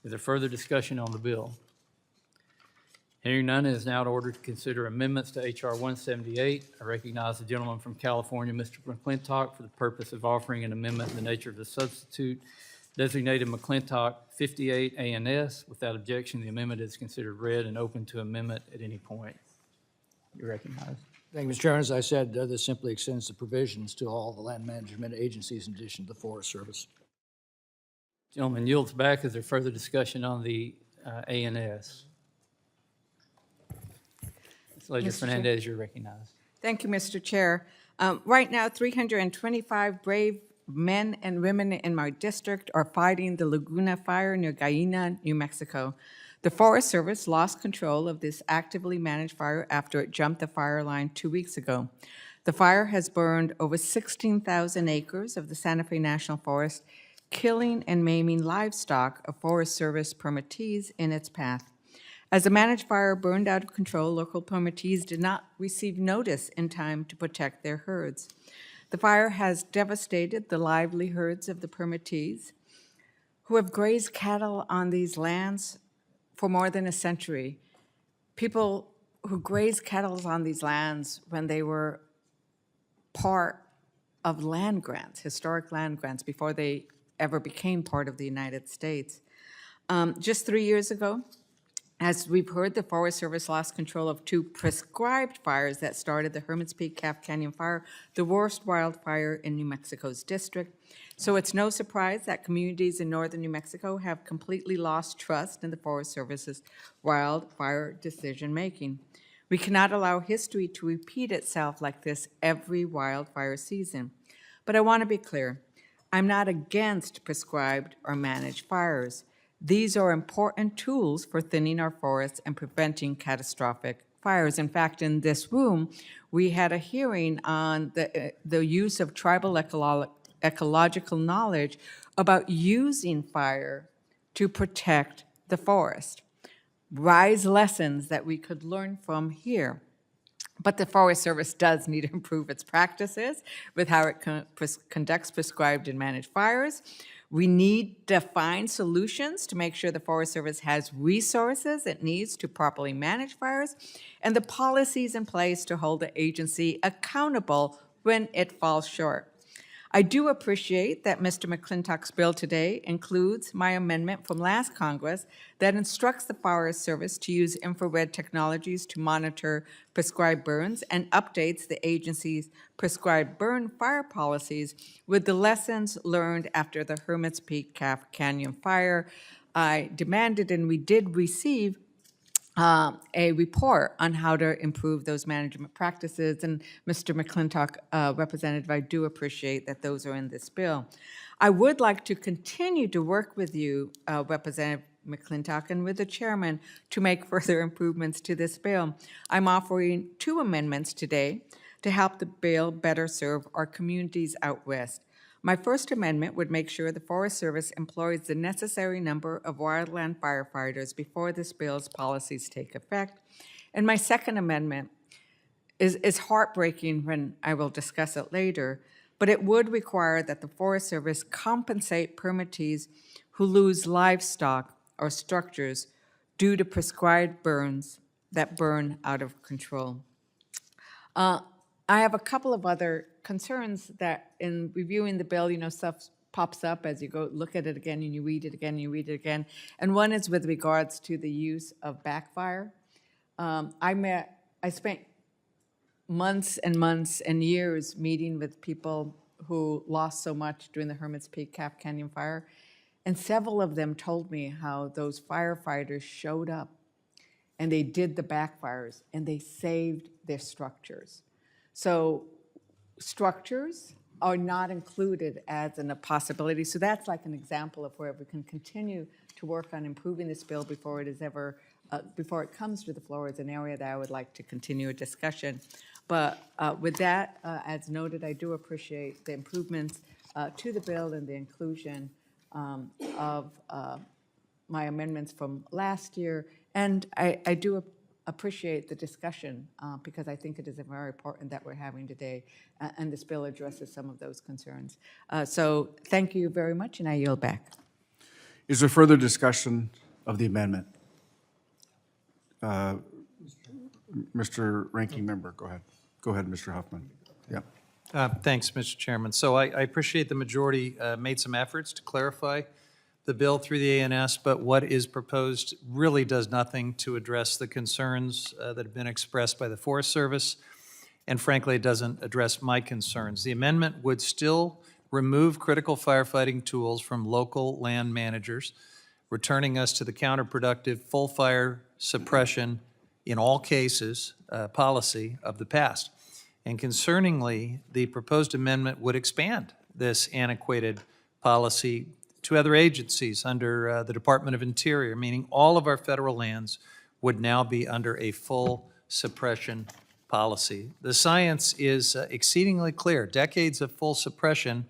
Is there further discussion on the bill? Hearing none, it is now in order to consider amendments to H.R. 178. I recognize the gentleman from California, Mr. McClintock, for the purpose of offering an amendment in the nature of the substitute designated McClintock 58 ANS. Without objection, the amendment is considered read and open to amendment at any point. You recognize. Thank you, Mr. Chairman. As I said, this simply extends the provisions to all the land management agencies in addition to the Forest Service. Gentleman yields back. Is there further discussion on the ANS? Ms. Leger Fernandez, you're recognized. Thank you, Mr. Chair. Right now, 325 brave men and women in my district are fighting the Laguna Fire near Guyana, New Mexico. The Forest Service lost control of this actively managed fire after it jumped the fire line 2 weeks ago. The fire has burned over 16,000 acres of the Santa Fe National Forest, killing and maiming livestock of Forest Service permittees in its path. As the managed fire burned out of control, local permittees did not receive notice in time to protect their herds. The fire has devastated the livelihoods of the permittees who have grazed cattle on these lands for more than a century. People who grazed cattle on these lands when they were part of land grants, historic land grants, before they ever became part of the United States. Just 3 years ago, as we've heard, the Forest Service lost control of 2 prescribed fires that started the Hermit's Peak Calf Canyon Fire, the worst wildfire in New Mexico's district. So it's no surprise that communities in northern New Mexico have completely lost trust in the Forest Service's wildfire decision-making. We cannot allow history to repeat itself like this every wildfire season. But I want to be clear, I'm not against prescribed or managed fires. These are important tools for thinning our forests and preventing catastrophic fires. In fact, in this room, we had a hearing on the use of tribal ecological knowledge about using fire to protect the forest. Wise lessons that we could learn from here. But the Forest Service does need to improve its practices with how it conducts prescribed and managed fires. We need defined solutions to make sure the Forest Service has resources it needs to properly manage fires, and the policies in place to hold the agency accountable when it falls short. I do appreciate that Mr. McClintock's bill today includes my amendment from last Congress that instructs the Forest Service to use infrared technologies to monitor prescribed burns and updates the agency's prescribed burn fire policies with the lessons learned after the Hermit's Peak Calf Canyon fire. I demanded, and we did receive, a report on how to improve those management practices. And Mr. McClintock, Representative, I do appreciate that those are in this bill. I would like to continue to work with you, Representative McClintock, and with the chairman to make further improvements to this bill. I'm offering 2 amendments today to help the bill better serve our communities out west. My first amendment would make sure the Forest Service employs the necessary number of wildland firefighters before this bill's policies take effect. And my second amendment is heartbreaking when I will discuss it later, but it would require that the Forest Service compensate permittees who lose livestock or structures due to prescribed burns that burn out of control. I have a couple of other concerns that in reviewing the bill, stuff pops up as you go look at it again and you read it again and you read it again. And one is with regards to the use of backfire. I spent months and months and years meeting with people who lost so much during the Hermit's Peak Calf Canyon fire. And several of them told me how those firefighters showed up and they did the backfires and they saved their structures. So structures are not included as a possibility. So that's like an example of where we can continue to work on improving this bill before it comes to the floor. Is an area that I would like to continue a discussion. But with that, as noted, I do appreciate the improvements to the bill and the inclusion of my amendments from last year. And I do appreciate the discussion because I think it is very important that we're having today, and this bill addresses some of those concerns. So thank you very much, and I yield back. Is there further discussion of the amendment? Mr. Ranking Member, go ahead. Go ahead, Mr. Huffman. Yeah. Thanks, Mr. Chairman. So I appreciate the majority made some efforts to clarify the bill through the ANS, but what is proposed really does nothing to address the concerns that have been expressed by the Forest Service, and frankly, it doesn't address my concerns. The amendment would still remove critical firefighting tools from local land managers, returning us to the counterproductive full fire suppression in all cases policy of the past. And concerningly, the proposed amendment would expand this antiquated policy to other agencies under the Department of Interior, meaning all of our federal lands would now be under a full suppression policy. The science is exceedingly clear. Decades of full suppression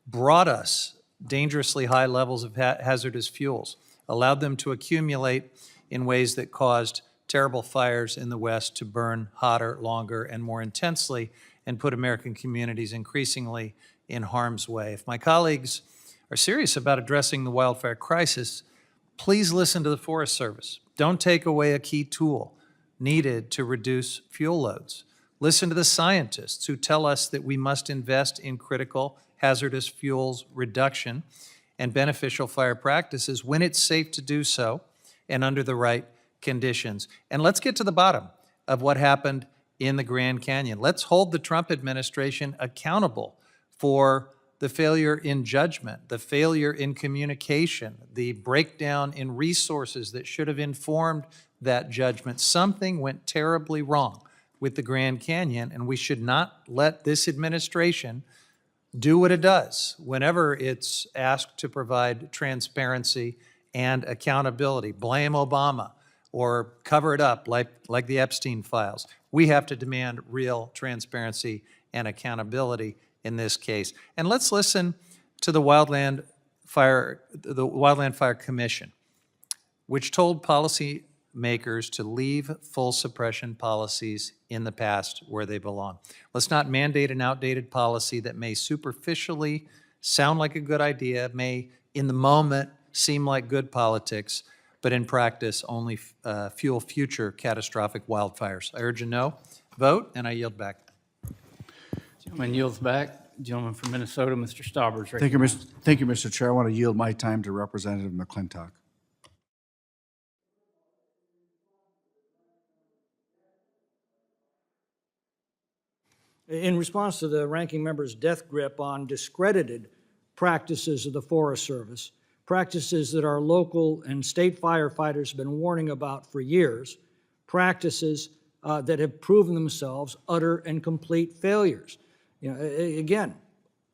brought us dangerously high levels of hazardous fuels, allowed them to accumulate in ways that caused terrible fires in the West to burn hotter, longer, and more intensely, and put American communities increasingly in harm's way. If my colleagues are serious about addressing the wildfire crisis, please listen to the Forest Service. Don't take away a key tool needed to reduce fuel loads. Listen to the scientists who tell us that we must invest in critical hazardous fuels reduction and beneficial fire practices when it's safe to do so and under the right conditions. And let's get to the bottom of what happened in the Grand Canyon. Let's hold the Trump administration accountable for the failure in judgment, the failure in communication, the breakdown in resources that should have informed that judgment. Something went terribly wrong with the Grand Canyon, and we should not let this administration do what it does whenever it's asked to provide transparency and accountability. Blame Obama or cover it up like the Epstein files. We have to demand real transparency and accountability in this case. And let's listen to the Wildland Fire Commission, which told policymakers to leave full suppression policies in the past where they belong. Let's not mandate an outdated policy that may superficially sound like a good idea, may in the moment seem like good politics, but in practice only fuel future catastrophic wildfires. I urge a no vote, and I yield back. Gentleman yields back. Gentleman from Minnesota, Mr. Staubers. Thank you, Mr. Chair. I want to yield my time to Representative McClintock. In response to the ranking member's death grip on discredited practices of the Forest Service, practices that our local and state firefighters have been warning about for years, practices that have proven themselves utter and complete failures. You know, again,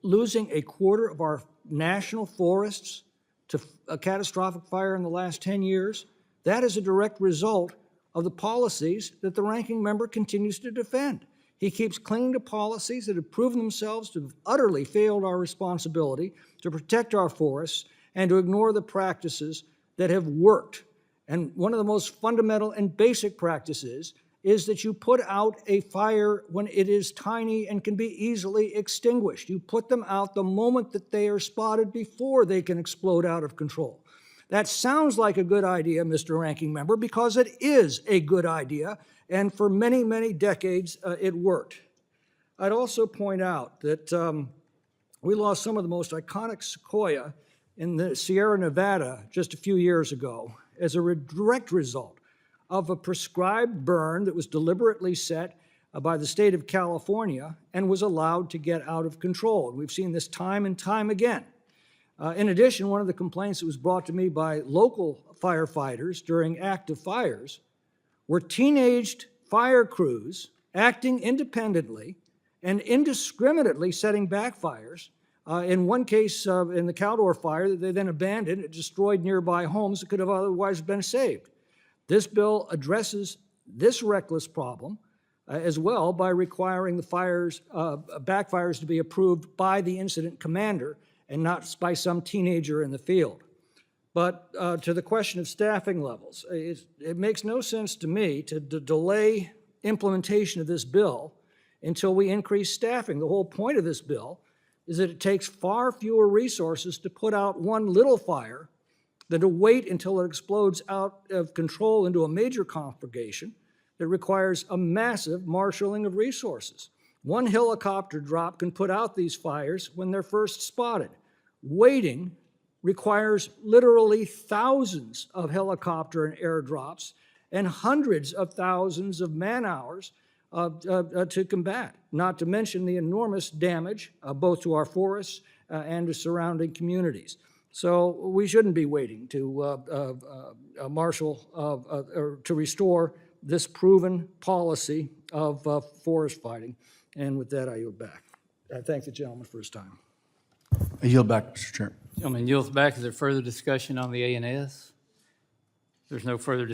losing a quarter of our national forests to a catastrophic fire in the last 10 years, that is a direct result of the policies that the ranking member continues to defend. He keeps clinging to policies that have proven themselves to have utterly failed our responsibility to protect our forests and to ignore the practices that have worked. And one of the most fundamental and basic practices is that you put out a fire when it is tiny and can be easily extinguished. You put them out the moment that they are spotted before they can explode out of control. That sounds like a good idea, Mr. Ranking Member, because it is a good idea, and for many, many decades it worked. I'd also point out that we lost some of the most iconic sequoia in the Sierra Nevada just a few years ago as a direct result of a prescribed burn that was deliberately set by the state of California and was allowed to get out of control. And we've seen this time and time again. In addition, one of the complaints that was brought to me by local firefighters during active fires were teenaged fire crews acting independently and indiscriminately setting backfires. In one case, in the Caldor fire that they then abandoned, it destroyed nearby homes that could have otherwise been saved. This bill addresses this reckless problem as well by requiring the backfires to be approved by the incident commander and not by some teenager in the field. But to the question of staffing levels, it makes no sense to me to delay implementation of this bill until we increase staffing. The whole point of this bill is that it takes far fewer resources to put out one little fire than to wait until it explodes out of control into a major conflagration that requires a massive marshaling of resources. One helicopter drop can put out these fires when they're first spotted. Waiting requires literally thousands of helicopter and air drops and hundreds of thousands of man-hours to combat, not to mention the enormous damage both to our forests and to surrounding communities. So we shouldn't be waiting to marshal or to restore this proven policy of forest fighting. And with that, I yield back. I thank the gentleman for his time. I yield back, Mr. Chair. Gentleman yields back. Is there further discussion on the A&S? There's no further